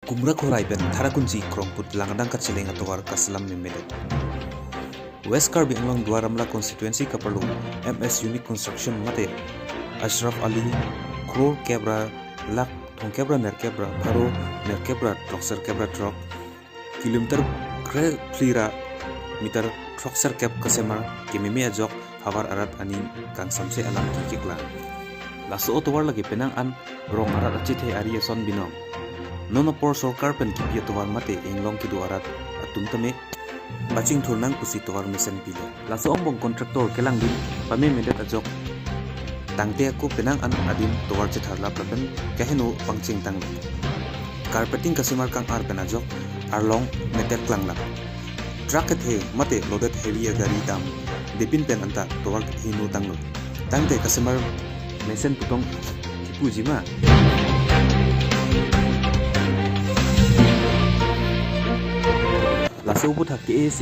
Kumra korai ben tharakunji krongput langadang kachilenga towar kaslam mimede. West Karbi Anglong Dwaramla constituency kapalu MS Unique Construction mate Ashraf Ali Crore Kebra Lak Thong Kebra Ner Kebra Pharo Ner Kebra Troxer Kebra Trok kilometer kre flira meter Troxer Keb kasemar kimimi ajok hawar arat anin kang samse alam kikla laso otowar lagi penang an rong arat achithe ari son binom nono por sorkar pen kipia towar mate englong ki duarat atum tame baching thurnang pusi towar mesen pile laso ombong kontraktor kelang din pame medet ajok tangte aku penang an adin towar chetharla plaben kaheno pangching tang carpeting kasimar kang ar penajok arlong metek klangla truck the mate loaded heavy gari dam depin pen anta towar hinu tanglo tangte kasimar mesen putong kipujima laso ubut hak KAC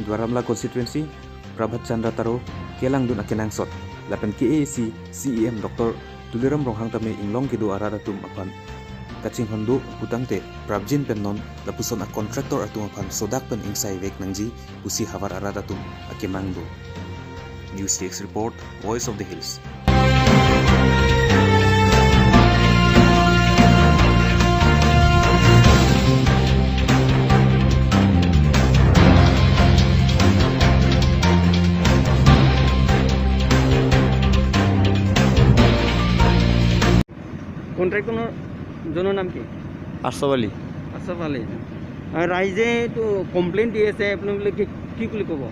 Dwaramla constituency Prabhat Chandra Taro kelang dun akenang sot lapen KAC CEM Dr. Tuliram Ronghang tame inglong kidu arara tum apan kaching hondo putangte Prabjin pennon lapuson a contractor atum apan sodak pen insai vek nangji pusi hawar arara tum akemangdo. News 6 report, Voice of the Hills. কন্ট্ৰাক্টৰৰ জনৰ নাম কি? আশৰাফ আলী। আশৰাফ আলী। ৰাইজে তো complain দি আছে, আপোনালোকে কি বুলি ক'ব?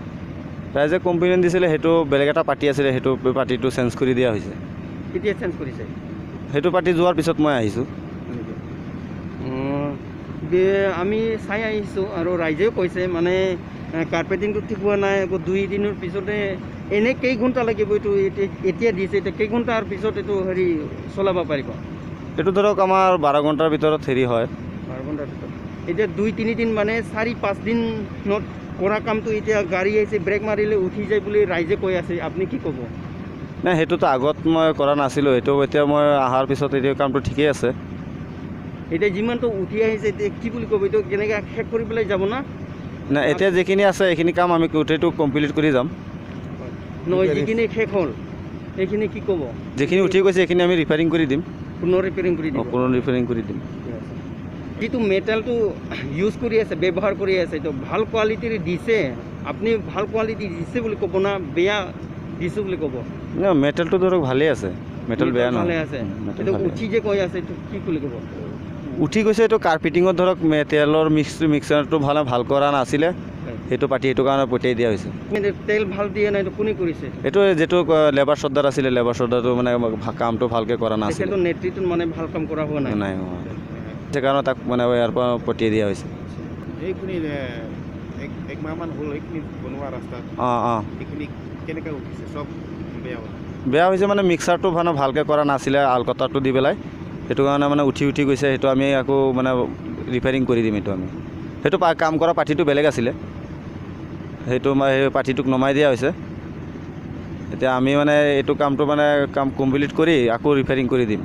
ৰাইজে কমপ্লেইন দিছিলে, সেইটো বেলেগ এটা পাৰ্টি আছিলে, সেইটো পাৰ্টিটো চেঞ্জ কৰি দিয়া হৈছে। কেতিয়া চেঞ্জ কৰিছে? সেইটো পাৰ্টি যোৱাৰ পিছত মই আহিছোঁ। আমি চাই আহিছোঁ আৰু ৰাইজেও কৈছে মানে কাৰ্পেটিংটো ঠিক হোৱা নাই, আকৌ 2 দিনৰ পিছতে এনে কেই ঘণ্টা লাগিব এইটো এতিয়া দিছে, এতিয়া কেই ঘণ্টাৰ পিছত এইটো হেৰি চলাব পাৰিব? এইটো ধৰক আমাৰ 12 ঘণ্টাৰ ভিতৰত হেৰি হয়। 12 ঘণ্টাৰ ভিতৰত এতিয়া 2-3 দিন মানে 4-5 দিনত কৰা কামটো এতিয়া গাড়ী আহিছে ব্ৰেক মাৰিলে উঠি যায় বুলি ৰাইজে কৈ আছে, আপুনি কি ক'ব? নাই, সেইটোতো আগত মই কৰা নাছিলোঁ, সেইটো এতিয়া মই অহাৰ পিছত এতিয়া কামটো ঠিকেই আছে। এতিয়া যিমানটো উঠি আহিছে এতিয়া কি বুলি ক'ব, এইটো কেনেকৈ শেষ কৰি পেলাই যাব না? নাই, এতিয়া যিখিনি আছে এইখিনি কাম আমি গোটেইটো কমপ্লিট কৰি যাম। নহয়, যিখিনি শেষ হ'ল এইখিনি কি ক'ব? যিখিনি উঠি গৈছে সেইখিনি আমি ৰিপেয়াৰিং কৰি দিম। পুনৰ ৰিপেয়াৰিং কৰি দিম? পুনৰ ৰিপেয়াৰিং কৰি দিম। যিটো মেটেলটো ইউজ কৰি আছে, ব্যৱহাৰ কৰি আছে, এইটো ভাল কোৱালিটিৰ দিছে, আপুনি ভাল কোৱালিটি দিছে বুলি ক'ব না বেয়া দিছোঁ বুলি ক'ব? নাই, মেটেলটো ধৰক ভালেই আছে, মেটেল বেয়া নহয়। ভালে আছে, এইটো উঠি যে কৈ আছে এইটো কি বুলি ক'ব? উঠি গৈছে, এইটো কাৰ্পেটিঙত ধৰক তেলৰ মিক্সাৰটো ভাল কৰা নাছিলে, সেইটো পাৰ্টি সেইটো কাৰণে পঠিয়াই দিয়া হৈছে। তেল ভাল দিয়ে নাই, এইটো কোনে কৰিছে? এইটো যিটো লেবাৰ চৰ্দাৰ আছিলে, লেবাৰ চৰ্দাৰটো মানে কামটো ভালকৈ কৰা নাছিলে, তেখেতৰ নেতৃত্বত মানে ভাল কাম কৰা হোৱা নাই। নাই, সেইকাৰণে তাক মানে ইয়াৰ পৰা পঠিয়াই দিয়া হৈছে। এইখিনি এক মাহমান হ'ল এইখিনি বনোৱা ৰাস্তাত। এইখিনি কেনেকৈ উঠিছে? চব বেয়া হৈছে মানে মিক্সাৰটো মানে ভালকৈ কৰা নাছিলে, আলকটাৰটো দি পেলাই, সেইটো কাৰণে মানে উঠি গৈছে। সেইটো আমি আকৌ মানে ৰিপেয়াৰিং কৰি দিম। সেইটো কাম কৰা পাৰ্টিটো বেলেগ আছিলে, সেইটো সেই পাৰ্টিটোক নমাই দিয়া হৈছে। এতিয়া আমি মানে এইটো কামটো মানে কাম কমপ্লিট কৰি আকৌ ৰিপেয়াৰিং কৰি দিম।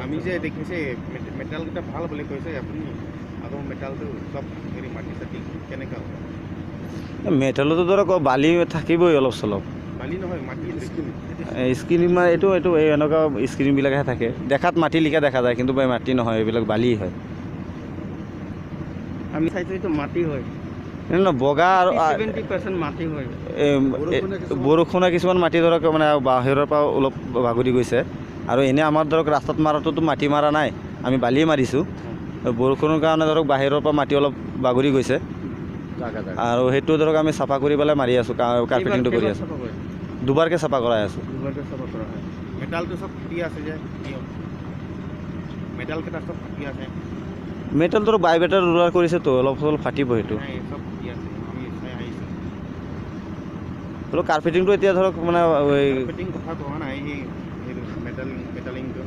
আমি যে দেখিছে মেটেলকেইটা ভাল বুলি কৈছে, আপুনি আকৌ মেটেলটো চব হেৰি মাটি চাটি কেনেকৈ হ'ব? মেটেলতো ধৰক বালি থাকিবই অলপ চলপ। বালি নহয়, মাটি স্ক্ৰীণ মানে এইটো এই এনেকুৱা স্ক্ৰীণবিলাকহে থাকে, দেখাত মাটি লিখা দেখা যায়, কিন্তু মাটি নহয়, এইবিলাক বালি হয়। আমি চাইছোঁ এইটো মাটি হয়, বগা আৰু 70% মাটি হয়। বৰষুণে কিছুমান মাটি ধৰক মানে বাহিৰৰ পৰা অলপ বাগৰি গৈছে, আৰু এনেই আমাৰ ধৰক ৰাস্তাত মাৰাটোতো মাটি মাৰা নাই, আমি বালিয়ে মাৰিছোঁ। বৰষুণৰ কাৰণে ধৰক বাহিৰৰ পৰা মাটি অলপ বাগৰি গৈছে, আৰু সেইটো ধৰক আমি চাফা কৰি পেলাই মাৰি আছোঁ, কাৰ্পেটিংটো কৰি আছোঁ। দুবাৰকৈ চাফা কৰাই আছোঁ। মেটেলটো চব ফাটি আছে যে, মেটেলকেইটা চব ফাটি আছে। মেটেল ধৰক বাইবেটাৰ ৰোলাৰ কৰিছেতো, অলপ ফাটিব সেইটো। চব ফাটি আছে, আমি চাই আহিছোঁ। অলপ কাৰ্পেটিংটো এতিয়া ধৰক মানে কাৰ্পেটিং কথা কোৱা নাই, সেই মেটেলিংটো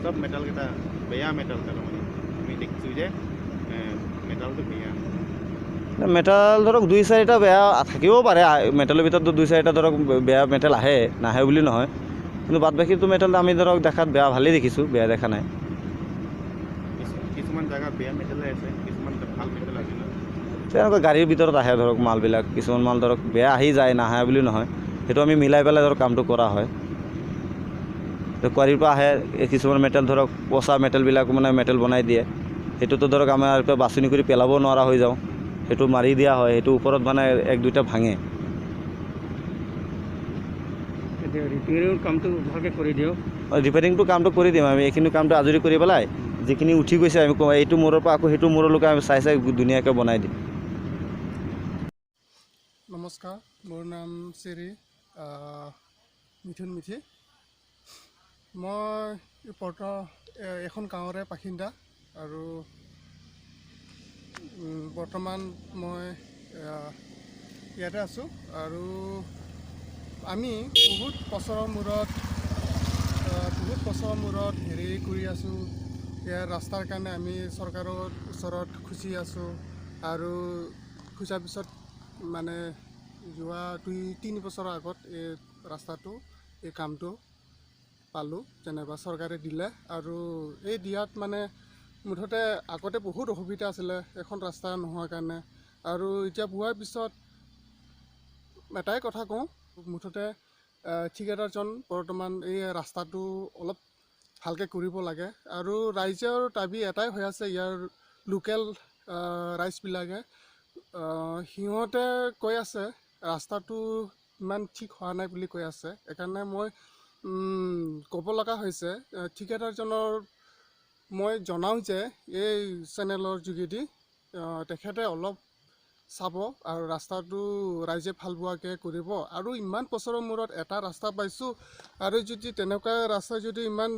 চব মেটেলকেইটা বেয়া মেটেল, তাৰমানে আমি দেখিছোঁ যে মেটেলটো বেয়া। মেটেল ধৰক 2-4টা বেয়া থাকিবও পাৰে, মেটেলৰ ভিতৰতো 2-4টা ধৰক বেয়া মেটেল নাহে বুলি নহয়, কিন্তু বাদ বাকীটো মেটেল আমি ধৰক দেখাত বেয়া ভালেই দেখিছোঁ, বেয়া দেখা নাই। কিছুমান জাগাত বেয়া মেটেলে আছে, কিছুমান ভাল মেটেল আছে ন। তেনেকুৱা গাড়ীৰ ভিতৰত আহে ধৰক মালবিলাক, কিছুমান মাল ধৰক বেয়া আহি যায়, নাহে বুলি নহয়, সেইটো আমি মিলাই পেলাই ধৰক কামটো কৰা হয়। কোৱাৰীৰ পৰা আহে কিছুমান মেটেল ধৰক পচা মেটেলবিলাক মানে মেটেল বনাই দিয়ে, সেইটোতো ধৰক আমাৰ বাছনি কৰি পেলাব নোৱাৰা হৈ যাওঁ, সেইটো মাৰি দিয়া হয়, সেইটো ওপৰত মানে 1-2টা ভাঙে। এতিয়া ৰিপেয়াৰিঙৰ কামটো ভালকৈ কৰি দিয়ক। ৰিপেয়াৰিংটো কামটো কৰি দিম আমি, এইখিনি কামটো আজৰি কৰি পেলাই যিখিনি উঠি গৈছে আমি এইটো মূৰৰ পৰা আকৌ সেইটো মূৰলৈকে আমি চাই ধুনীয়াকৈ বনাই দিম। নমস্কাৰ, মোৰ নাম শ্ৰী মিথুন মিথি। মই এখন গাঁৱৰে বাসিন্দা আৰু বৰ্তমান মই ইয়াতে আছোঁ। আৰু আমি বহুত বছৰৰ মূৰত হেৰি কৰি আছোঁ, ইয়াৰ ৰাস্তাৰ কাৰণে আমি চৰকাৰৰ ওচৰত খুজি আছোঁ। আৰু খোজাৰ পিছত মানে যোৱা 2-3 বছৰৰ আগত এই ৰাস্তাটো, এই কামটো পালোঁ, যেনিবা চৰকাৰে দিলে। আৰু এই দিয়াত মানে মুঠতে আগতে বহুত অসুবিধা আছিলে এখন ৰাস্তা নোহোৱাৰ কাৰণে, আৰু এতিয়া পোৱাৰ পিছত এটাই কথা কওঁ, মুঠতে ঠিকাদাৰজন বৰ্তমান এই ৰাস্তাটো অলপ ভালকৈ কৰিব লাগে। আৰু ৰাইজৰ দাবী এটাই হৈ আছে, ইয়াৰ লোকেল ৰাইজবিলাকে সিহঁতে কৈ আছে ৰাস্তাটো ইমান ঠিক হোৱা নাই বুলি কৈ আছে। সেইকাৰণে মই ক'ব লগা হৈছে, ঠিকাদাৰজনৰ মই জনাওঁ যে এই চেনেলৰ যোগেদি তেখেতে অলপ চাব আৰু ৰাস্তাটো ৰাইজে ভাল পোৱাকৈ কৰিব। আৰু ইমান বছৰৰ মূৰত এটা ৰাস্তা পাইছোঁ, আৰু যদি তেনেকুৱা ৰাস্তা যদি ইমান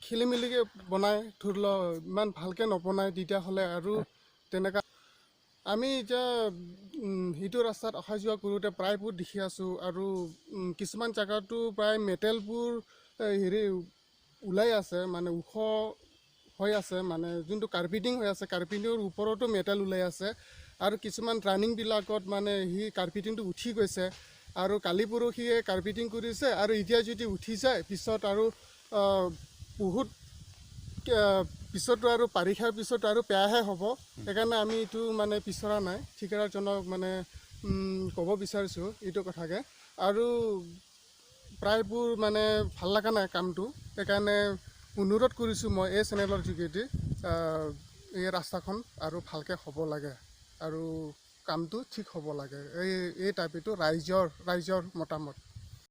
খেলি মেলিকৈ বনায়, ধৰি লওক ইমান ভালকৈ নবনায়, তেতিয়াহ'লে আৰু তেনেকুৱা আমি এতিয়া সেইটো ৰাস্তাত অহা যোৱা কৰোঁতে প্ৰায়বোৰ দেখি আছোঁ। আৰু কিছুমান জেগাতো প্ৰায় মেটেলবোৰ হেৰি ওলাই আছে, মানে ওখ হৈ আছে, মানে যোনটো কাৰ্পেটিং হৈ আছে, কাৰ্পেটিঙৰ ওপৰতো মেটেল ওলাই আছে। আৰু কিছুমান ৰানিংবিলাকত মানে কাৰ্পেটিংটো উঠি গৈছে, আৰু কালি পৰহিয়ে কাৰ্পেটিং কৰিছে, আৰু এতিয়া যদি উঠি যায় পিছত আৰু বহুত পিছতো আৰু বাৰিষাৰ পিছত আৰু বেয়াহে হ'ব। সেইকাৰণে আমি এইটো মানে বিচৰা নাই, ঠিকাদাৰজনক মানে ক'ব বিচাৰিছোঁ এইটো কথাকে। আৰু প্ৰায়বোৰ মানে ভাল লগা নাই কামটো, সেইকাৰণে অনুৰোধ কৰিছোঁ মই এই চেনেলৰ যোগেদি এই ৰাস্তাখন আৰু ভালকৈ হ'ব লাগে, আৰু কামটো ঠিক হ'ব লাগে। এই দাবীটো ৰাইজৰ মতামত।